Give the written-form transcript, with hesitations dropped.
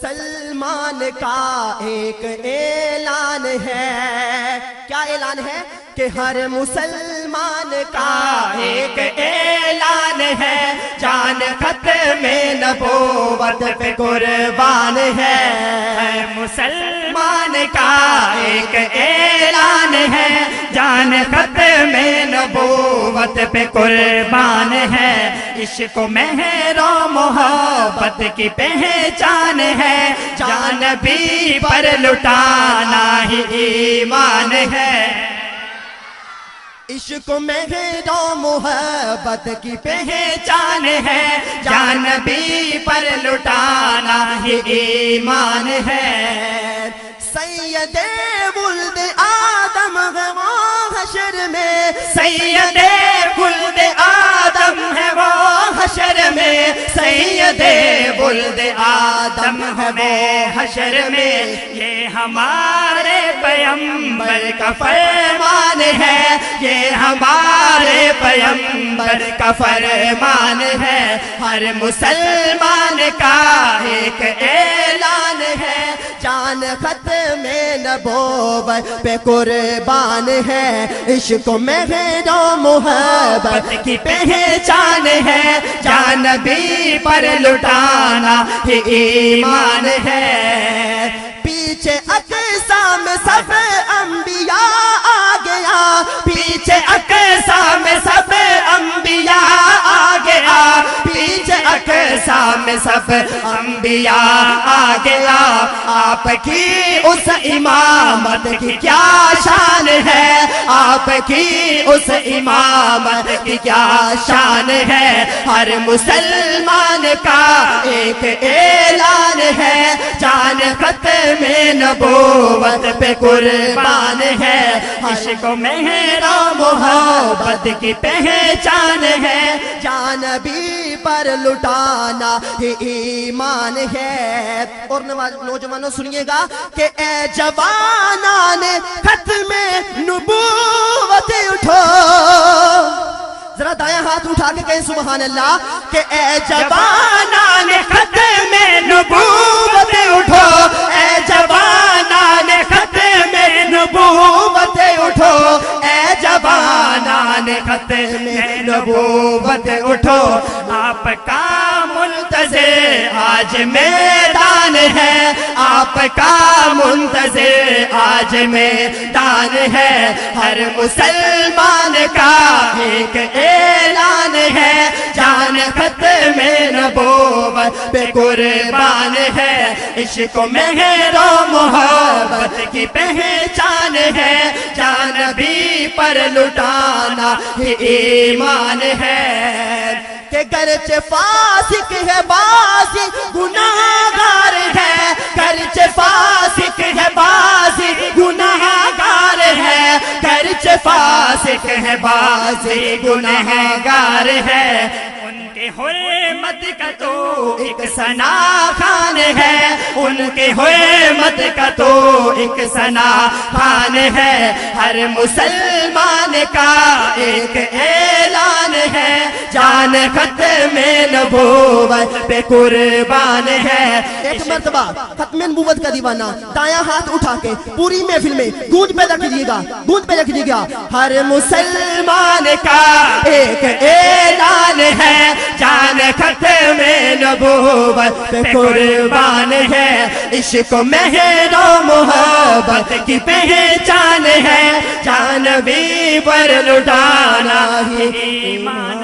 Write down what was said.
مسلمان کا ایک اعلان ہے. کیا اعلان ہے؟ کہ ہر مسلمان کا ایک اعلان ہے، جان ختم نبوت پہ قربان ہے. ہر مسلمان کا ایک اعلان ہے، جان ختم نبوت پہ قربان ہے. عشق و مہر و محبت کی پہچان ہے، جان بھی پر لٹانا ہی ایمان ہے. عشق مہر و محبت کی پہچان ہے، جان بھی پر لٹانا ہی ایمان ہے. سید ولد آدم ہے وہ حشر میں، سید ولد آدم ہے وہ حشر میں، سید ولد آدم ہے وہ حشر میں. یہ ہمارے پیغمبر کا فرمان ہے، یہ ہمارے پیغمبر کا فرمان ہے. ہر مسلمان کا ایک اعلان ہے، جان ختم نبوت پہ قربان ہے. عشق مہر و محبت کی پہچان ہے، جان بھی پر لٹانا ہی ایمان ہے. پیچھے اقصا میں سب انبیاء آ گیا، پیچھے اقصا میں سب انبیاء آ گیا، پیچھے اقصا میں سب انبیاء آ گیا. آپ کی اس امامت کی کیا شان ہے، آپ کی اس امامت کی کیا شان ہے. ہر مسلمان کا ایک اعلان ہے، جان ختم نبوت پہ قربان ہے. عشق و مہر و محبت کی پہچان ہے، جان بھی پر لٹانا ہی ایمان ہے. اور نوجوانوں سنیے گا کہ اے جوانان ختم نبوت اٹھو. ذرا دایاں ہاتھ اٹھا کے کہیں سبحان اللہ. کہ اے جوانان ختم نبوت اٹھو، اے جوانان ختم نبوت اٹھو، اے جوانان ختم نبوت اٹھو. آپ کا منتظر آج میدان ہے، آپ کا منتظر آج میدان ہے. ہر مسلمان کا ایک اعلان ہے، جان ختم نبوت پہ قربان ہے. عشق و مہر و محبت کی پہچان ہے، جان بھی پر لٹانا ہی ایمان ہے. کہ گرچہ فاسق ہے بازی گناہگار ہے، گرچہ فاسق ہے بازی گناہگار ہے، گرچہ فاسق ہے بازی گناہگار ہے. ان کے حرمت کا تو ایک ثنا خوان ہے، ان کے حرمت کا تو ایک ثنا خوان ہے. ہر مسلمان کا ایک اعلان ہے، جان ختم نبوت پہ قربان ہے. ایک مرتبہ ختم نبوت کا دیوانہ دایاں ہاتھ اٹھا کے پوری محفل میں گونج پیدا کیجیے گا، گونج پیدا کیجیے گا. ہر مسلمان کا ایک اعلان ہے، جان ختم نبوت پہ قربان ہے. عشق و مہر و محبت کی پہچان ہے، جان بھی پر لٹانا ہی ایمان